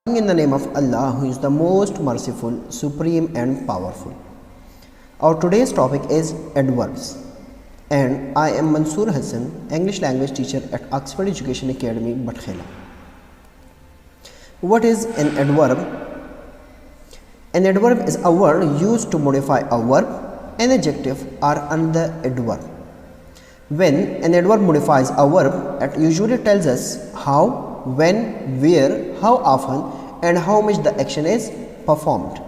In the name of Allah, who is the most merciful, supreme and powerful. Our today's topic is adverbs, and I am Mansoor Hassan, English language teacher at Oxford Education Academy, Batkhela. What is an adverb? An adverb is a word used to modify a verb, an adjective or another adverb. When an adverb modifies a verb, it usually tells us how, when, where, how often and how much the action is performed.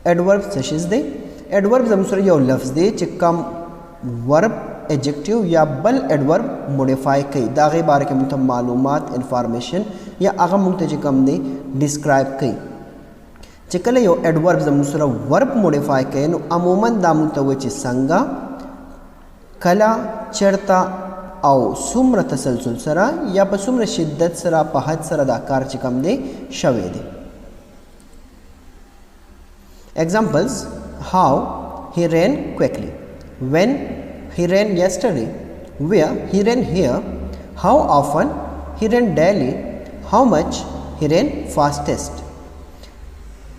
Adverbs such as the adverbs हमसर यो लफ्ज़ दे चिक्कम verb, adjective या बल adverb modify कई दागे बारे के मुतम मालूमात information या आगम मुंते चिक्कम ने describe कई चिक्कले यो adverbs हमसर verb modify कई नो अमूमन दामुंते वची संगा कला चरता او سمره تسلسل سره یا په سمره شدت سره په حد سره دا کار چې کوم دی شوی دی. Examples: how he ran quickly, when he ran yesterday, where he ran here, how often he ran daily, how much he ran fastest.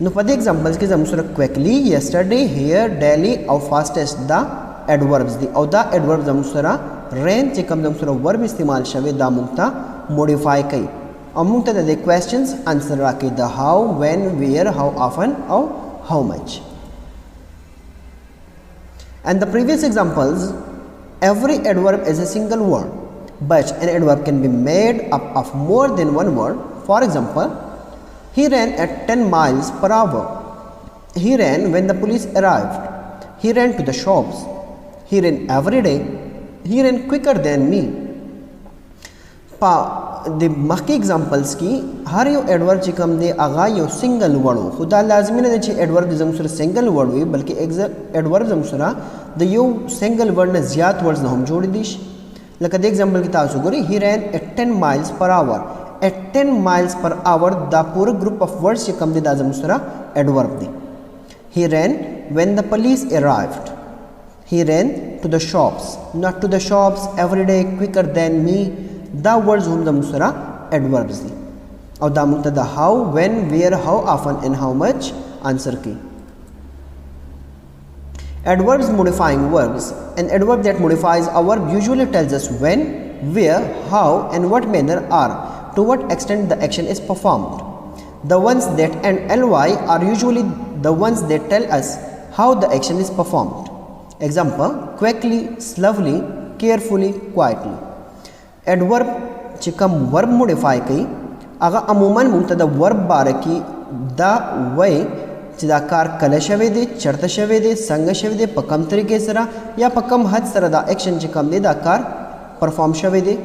نو په دې examples کې زموږ سره quickly, yesterday, here, daily او fastest دا adverbs دی او دا adverbs زموږ سره ran چې کوم زموږ سره verb استعمال شوی دا موږ ته modify کوي او موږ ته د questions answer راکړي د how, when, where, how often او how much. And the previous examples, every adverb is a single word, but an adverb can be made up of more than one word. For example, he ran at 10 miles per hour. He ran when the police arrived. He ran to the shops. He ran every day. He ran quicker than me. पा the मखी examples की हर यो adverb چې کوم دی اغا یو سنگل ورډ خدا لازمي نه چې adverb زموږ سره سنگل ورډ وي بلکې adverb زموږ سره د یو سنگل ورډ نه زیات ورډز نه هم جوړ دي لکه د example کې تاسو ګورئ he ran at 10 miles per hour. at 10 miles per hour دا پورا group of words چې کوم دی دا زموږ سره adverb دی. he ran when the police arrived. he ran to the shops, not to the shops every day, quicker than me. دا words هم د مسره adverbs دي او دا موږ ته د how, when, where, how often and how much answer کی. Adverbs modifying verbs. An adverb that modifies a verb usually tells us when, where, how and what manner or to what extent the action is performed. The ones that end ly are usually the ones that tell us how the action is performed. Example: quickly, slowly, carefully, quietly. Adverb چې کوم verb modify کوي هغه عموما موږ ته د verb باره کې دا وایي چې دا کار کله شوی دی، چرته شوی دی، څنګه شوی دی، په کوم طریقې سره یا په کوم حد سره دا اکشن چې کوم دی دا کار پرفارم شوی دی.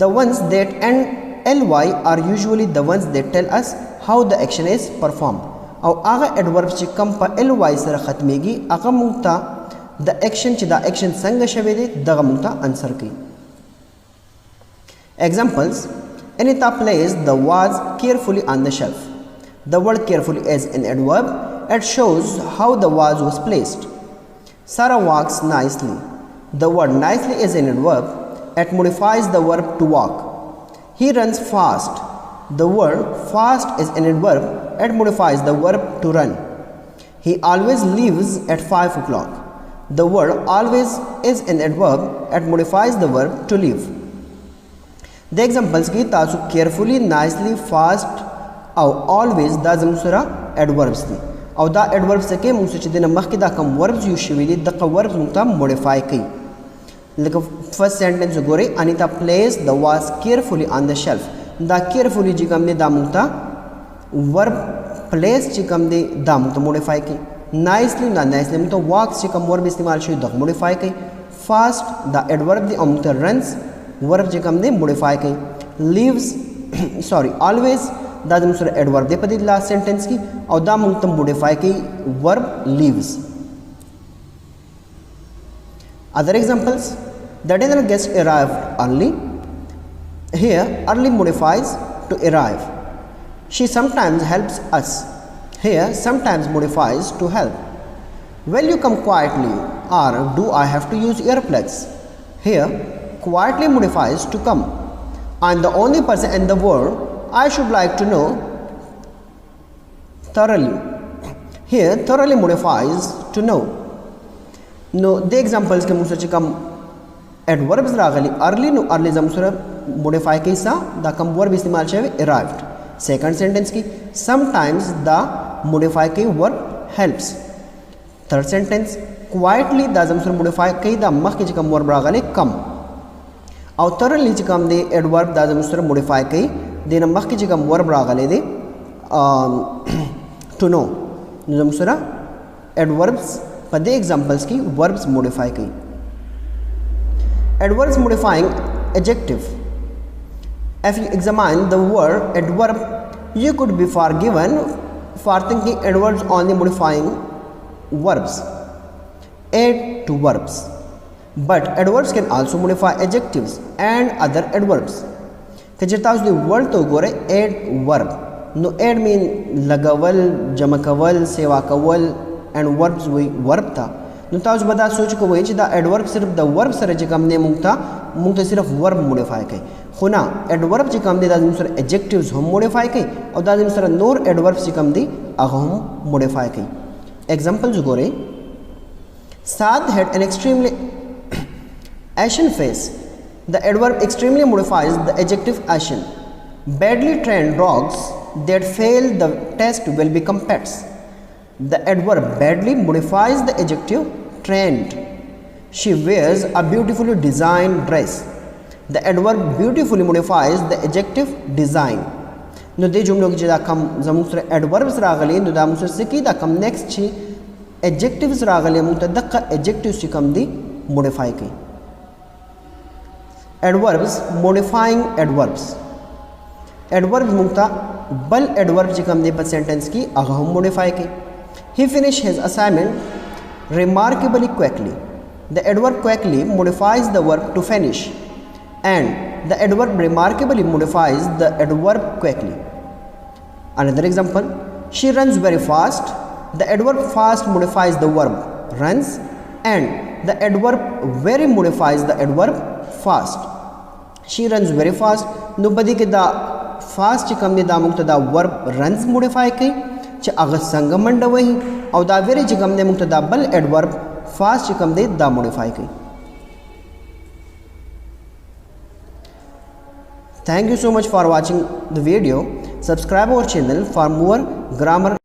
The ones that end ly are usually the ones that tell us how the action is performed. او هغه adverb چې کوم په ly سره ختميږي هغه موږ ته د اکشن چې دا اکشن څنګه شوی دی دغه موږ ته انسر کوي. Examples: Anita placed the vase carefully on the shelf. The word carefully is an adverb. It shows how the vase was placed. Sarah walks nicely. The word nicely is an adverb. It modifies the verb to walk. He runs fast. The word fast is an adverb. It modifies the verb to run. He always leaves at 5 o'clock. The word always is an adverb. It modifies the verb to leave. The examples की तासु carefully, nicely, fast او always دا زموږ سره adverbs دي او دا adverbs کې موږ چې د مخکې دا کوم verbs یو شوي دي دغه verbs موږ ته modify کوي. لکه first sentence وګورئ Anita placed the vase carefully on the shelf. دا carefully چې کوم دی دا موږ ته verb place چې کوم دی دا موږ ته modify کوي. nicely نه nicely موږ ته walks چې کوم verb استعمال شوی دغه modify کوي. fast دا adverb دی او موږ ته runs verb چې کوم دی modify کوي. leaves always دا زموږ سره adverb دی په دې last sentence کې او دا موږ ته modify کوي verb leaves. Other examples: the dinner guest arrived early. Here early modifies to arrive. She sometimes helps us. Here sometimes modifies to help. Will you come quietly or do I have to use earplugs? Here quietly modifies to come. I am the only person in the world. I should like to know thoroughly. Here thoroughly modifies to know. No the examples ke musa chikam adverbs ragali early no early zamsura modify ke sa da kam verb istemal chave arrived. Second sentence ki sometimes the modify ke verb helps. Third sentence quietly the zamsura modify ke da mak ke chikam verb ragali come. Aw thoroughly chikam de adverb da zamsura modify ke de na mak ke chikam verb ragali de to know. zamsura adverbs pada examples ki verbs modify ki. Adverbs modifying adjective. If you examine the word adverb, you could be forgiven for thinking adverbs only modifying verbs, add to verbs, but adverbs can also modify adjectives and other adverbs. Kajirta us the word to gore add verb. No add mean lagawal, jamakawal, sevakawal and verbs we verb था. No ताज बता सोच को वही चिदा adverb सिर्फ the verb सरे जिकम ने मुंगता सिर्फ verb modify के. खुना adverb जिकम दे दाजिम सर adjectives हम modify के और दाजिम सर नोर adverbs जिकम दे हम modify के. Examples Gore Saad had an extremely ashen face. The adverb extremely modifies the adjective ashen. Badly trained dogs that fail the test will become pets. The adverb badly modifies the adjective trained. She wears a beautifully designed dress. The adverb beautifully modifies the adjective design. No de jumlo ki jada kam zamusra adverbs ragali no da musra siki da kam next chi adjectives ragali mutadakka adjectives chi kam di modify ki. Adverbs modifying adverbs. Adverb mukta bal adverb jikam de pa sentence ki agahum modify ke. He finished his assignment remarkably quickly. The adverb quickly modifies the verb to finish and the adverb remarkably modifies the adverb quickly. Another example, she runs very fast. The adverb fast modifies the verb runs and the adverb very modifies the adverb fast. She runs very fast. Nobody ke da fast chikam ne da muktada verb runs modify kai ch aga sangamanda wahi aw da very chikam ne muktada bal adverb fast chikam de da modify kai. Thank you so much for watching the video. Subscribe our channel for more grammar